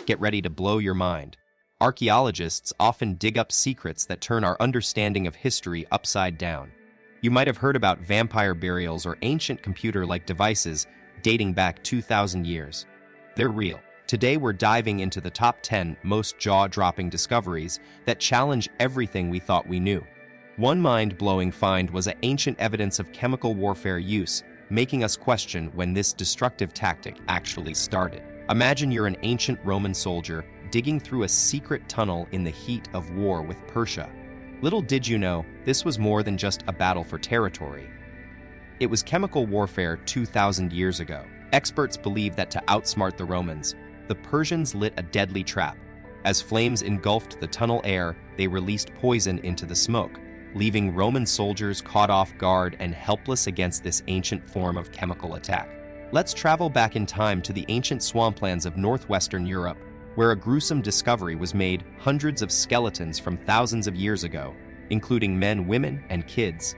Get ready to blow your mind. Archaeologists often dig up secrets that turn our understanding of history upside down. You might have heard about vampire burials or ancient computer-like devices dating back 2,000 years. They're real. Today we're diving into the top 10 most jaw-dropping discoveries that challenge everything we thought we knew. One mind-blowing find was ancient evidence of chemical warfare use, making us question when this destructive tactic actually started. Imagine you're an ancient Roman soldier digging through a secret tunnel in the heat of war with Persia. Little did you know, this was more than just a battle for territory. It was chemical warfare 2,000 years ago. Experts believe that to outsmart the Romans, the Persians lit a deadly trap. As flames engulfed the tunnel air, they released poison into the smoke, leaving Roman soldiers caught off guard and helpless against this ancient form of chemical attack. Let's travel back in time to the ancient swamplands of northwestern Europe, where a gruesome discovery was made: hundreds of skeletons from thousands of years ago, including men, women, and kids.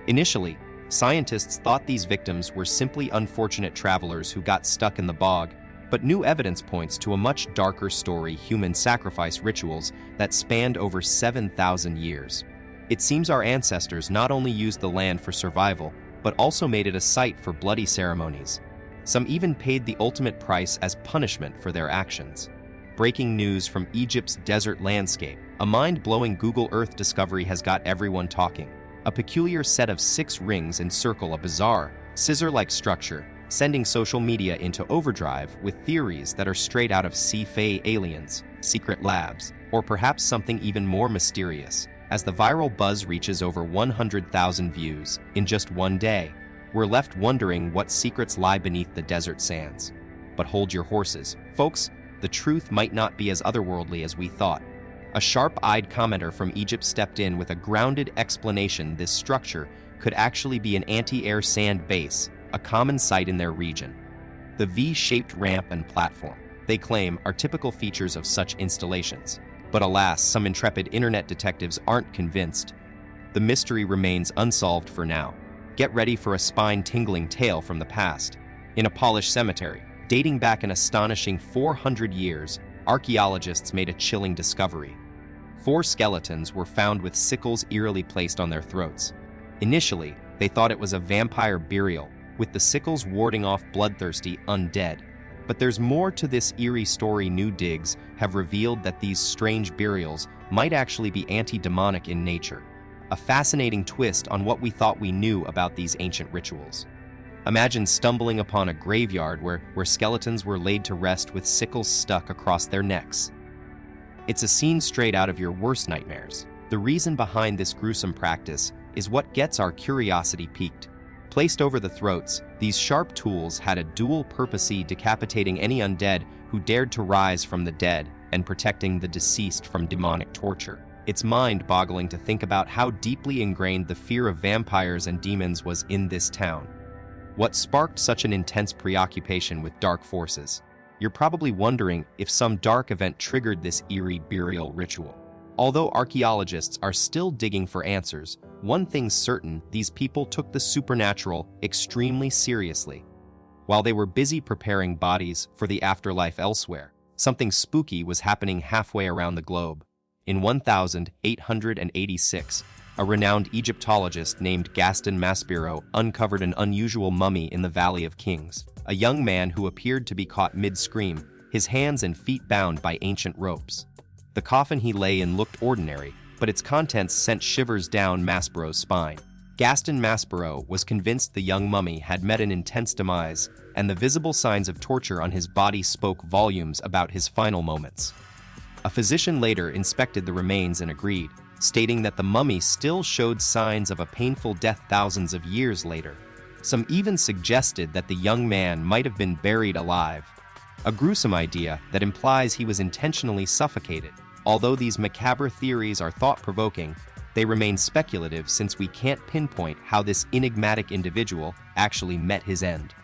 Initially, scientists thought these victims were simply unfortunate travelers who got stuck in the bog, but new evidence points to a much darker story: human sacrifice rituals that spanned over 7,000 years. It seems our ancestors not only used the land for survival, but also made it a site for bloody ceremonies. Some even paid the ultimate price as punishment for their actions. Breaking news from Egypt's desert landscape. A mind-blowing Google Earth discovery has got everyone talking. A peculiar set of 6 rings encircle a bizarre, scissor-like structure, sending social media into overdrive with theories that are straight out of sci-fi aliens, secret labs, or perhaps something even more mysterious. As the viral buzz reaches over 100,000 views in just one day, we're left wondering what secrets lie beneath the desert sands. But hold your horses, folks. The truth might not be as otherworldly as we thought. A sharp-eyed commenter from Egypt stepped in with a grounded explanation: this structure could actually be an anti-air sand base, a common sight in their region. The V-shaped ramp and platform, they claim, are typical features of such installations. But alas, some intrepid internet detectives aren't convinced. The mystery remains unsolved for now. Get ready for a spine-tingling tale from the past. In a Polish cemetery, dating back an astonishing 400 years, archaeologists made a chilling discovery. 4 skeletons were found with sickles eerily placed on their throats. Initially, they thought it was a vampire burial, with the sickles warding off bloodthirsty undead. But there's more to this eerie story. New digs have revealed that these strange burials might actually be anti-demonic in nature. A fascinating twist on what we thought we knew about these ancient rituals. Imagine stumbling upon a graveyard where skeletons were laid to rest with sickles stuck across their necks. It's a scene straight out of your worst nightmares. The reason behind this gruesome practice is what gets our curiosity piqued. Placed over the throats, these sharp tools had a dual purpose: decapitating any undead who dared to rise from the dead and protecting the deceased from demonic torture. It's mind-boggling to think about how deeply ingrained the fear of vampires and demons was in this town. What sparked such an intense preoccupation with dark forces? You're probably wondering if some dark event triggered this eerie burial ritual. Although archaeologists are still digging for answers, one thing's certain: these people took the supernatural extremely seriously. While they were busy preparing bodies for the afterlife elsewhere, something spooky was happening halfway around the globe. In 1886, a renowned Egyptologist named Gaston Maspero uncovered an unusual mummy in the Valley of Kings. A young man who appeared to be caught mid-scream, his hands and feet bound by ancient ropes. The coffin he lay in looked ordinary, but its contents sent shivers down Maspero's spine. Gaston Maspero was convinced the young mummy had met an intense demise, and the visible signs of torture on his body spoke volumes about his final moments. A physician later inspected the remains and agreed, stating that the mummy still showed signs of a painful death thousands of years later. Some even suggested that the young man might have been buried alive, a gruesome idea that implies he was intentionally suffocated. Although these macabre theories are thought-provoking, they remain speculative since we can't pinpoint how this enigmatic individual actually met his end.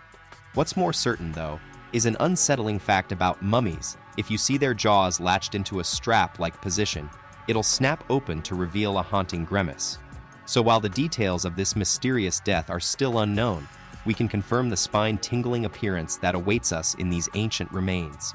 What's more certain, though, is an unsettling fact about mummies: if you see their jaws latched into a strap-like position, it'll snap open to reveal a haunting grimace. So while the details of this mysterious death are still unknown, we can confirm the spine-tingling appearance that awaits us in these ancient remains.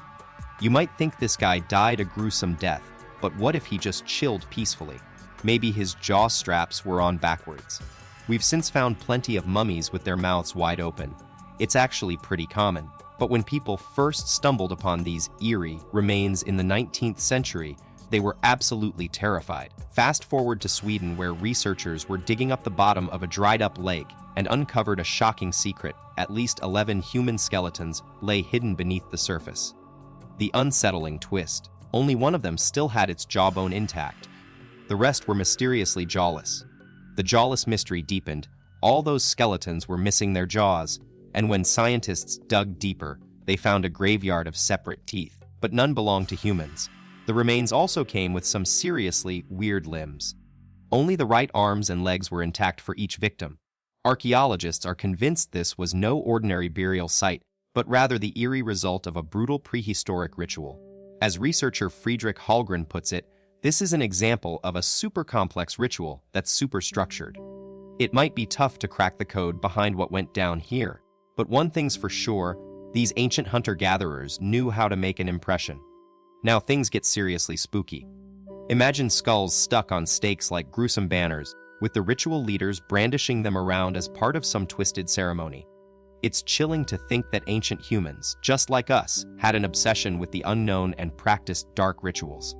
You might think this guy died a gruesome death, but what if he just chilled peacefully? Maybe his jaw straps were on backwards. We've since found plenty of mummies with their mouths wide open. It's actually pretty common. But when people first stumbled upon these eerie remains in the 19th century, they were absolutely terrified. Fast forward to Sweden, where researchers were digging up the bottom of a dried-up lake and uncovered a shocking secret. At least 11 human skeletons lay hidden beneath the surface. The unsettling twist: only one of them still had its jawbone intact. The rest were mysteriously jawless. The Jawless mystery deepened. All those skeletons were missing their jaws, and when scientists dug deeper, they found a graveyard of separate teeth, but none belonged to humans. The remains also came with some seriously weird limbs. Only the right arms and legs were intact for each victim. Archaeologists are convinced this was no ordinary burial site, but rather the eerie result of a brutal prehistoric ritual. As researcher Friedrich Hallgren puts it, this is an example of a super complex ritual that's super structured. It might be tough to crack the code behind what went down here, but one thing's for sure: these ancient hunter-gatherers knew how to make an impression. Now things get seriously spooky. Imagine skulls stuck on stakes like gruesome banners, with the ritual leaders brandishing them around as part of some twisted ceremony. It's chilling to think that ancient humans, just like us, had an obsession with the unknown and practiced dark rituals.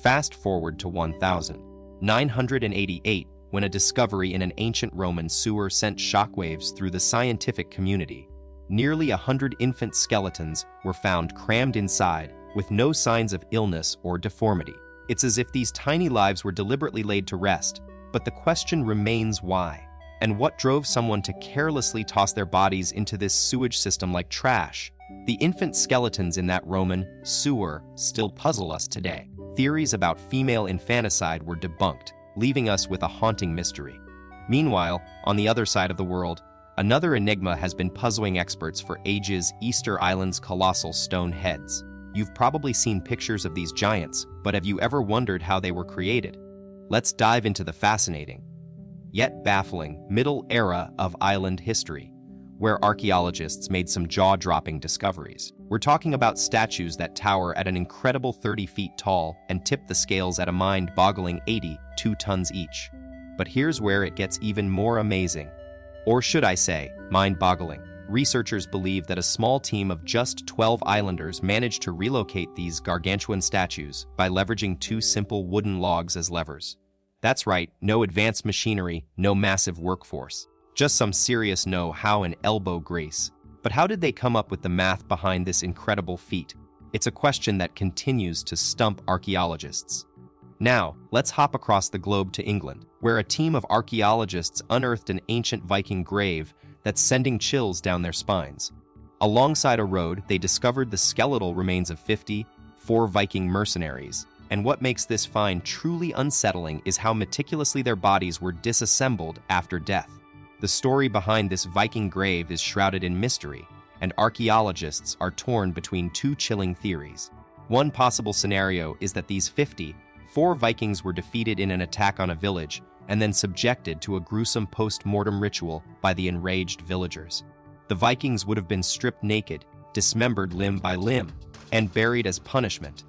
Fast forward to 1988, when a discovery in an ancient Roman sewer sent shockwaves through the scientific community. Nearly 100 infant skeletons were found crammed inside, with no signs of illness or deformity. It's as if these tiny lives were deliberately laid to rest, but the question remains: why? And what drove someone to carelessly toss their bodies into this sewage system like trash? The infant skeletons in that Roman sewer still puzzle us today. Theories about female infanticide were debunked, leaving us with a haunting mystery. Meanwhile, on the other side of the world, another enigma has been puzzling experts for ages: Easter Island's colossal stone heads. You've probably seen pictures of these giants, but have you ever wondered how they were created? Let's dive into the fascinating, yet baffling, middle era of island history, where archaeologists made some jaw-dropping discoveries. We're talking about statues that tower at an incredible 30 feet tall and tip the scales at a mind-boggling 82 tons each. But here's where it gets even more amazing. Or should I say, mind-boggling. Researchers believe that a small team of just 12 islanders managed to relocate these gargantuan statues by leveraging 2 simple wooden logs as levers. That's right, no advanced machinery, no massive workforce. Just some serious know-how and elbow grease. But how did they come up with the math behind this incredible feat? It's a question that continues to stump archaeologists. Now, let's hop across the globe to England, where a team of archaeologists unearthed an ancient Viking grave that's sending chills down their spines. Alongside a road, they discovered the skeletal remains of 54 Viking mercenaries. And what makes this find truly unsettling is how meticulously their bodies were disassembled after death. The story behind this Viking grave is shrouded in mystery, and archaeologists are torn between 2 chilling theories. One possible scenario is that these 54 Vikings were defeated in an attack on a village and then subjected to a gruesome post-mortem ritual by the enraged villagers. The Vikings would have been stripped naked, dismembered limb by limb, and buried as punishment,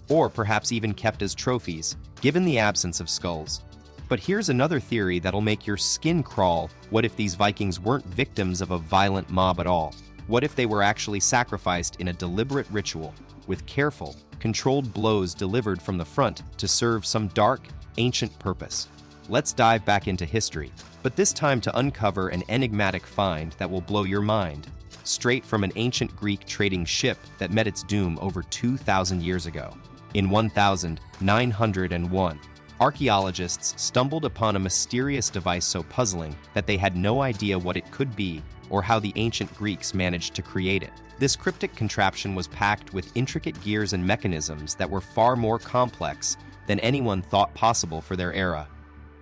or perhaps even kept as trophies, given the absence of skulls. But here's another theory that'll make your skin crawl. What if these Vikings weren't victims of a violent mob at all? What if they were actually sacrificed in a deliberate ritual, with careful, controlled blows delivered from the front to serve some dark, ancient purpose? Let's dive back into history, but this time to uncover an enigmatic find that will blow your mind. Straight from an ancient Greek trading ship that met its doom over 2,000 years ago. In 1901, archaeologists stumbled upon a mysterious device so puzzling that they had no idea what it could be or how the ancient Greeks managed to create it. This cryptic contraption was packed with intricate gears and mechanisms that were far more complex than anyone thought possible for their era.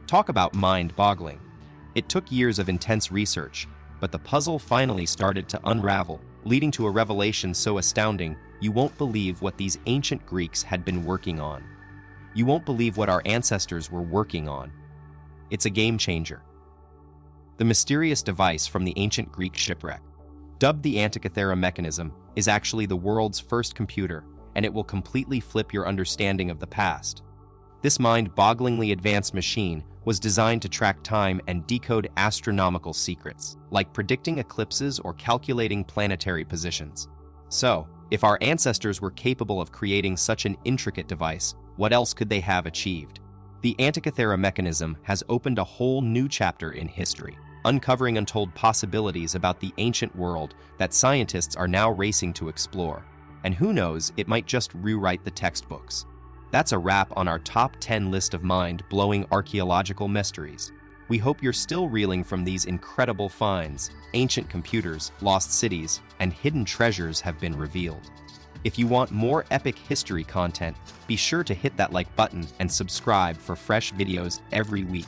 Talk about mind-boggling. It took years of intense research, but the puzzle finally started to unravel, leading to a revelation so astounding you won't believe what these ancient Greeks had been working on. You won't believe what our ancestors were working on. It's a game changer. The mysterious device from the ancient Greek shipwreck, dubbed the Antikythera mechanism, is actually the world's first computer. and it will completely flip your understanding of the past. This mind-bogglingly advanced machine was designed to track time and decode astronomical secrets, like predicting eclipses or calculating planetary positions. So, if our ancestors were capable of creating such an intricate device, what else could they have achieved? The Antikythera mechanism has opened a whole new chapter in history, uncovering untold possibilities about the ancient world that scientists are now racing to explore. And who knows, it might just rewrite the textbooks. That's a wrap on our top 10 list of mind-blowing archaeological mysteries. We hope you're still reeling from these incredible finds. Ancient computers, lost cities, and hidden treasures have been revealed. If you want more epic history content, be sure to hit that like button and subscribe for fresh videos every week.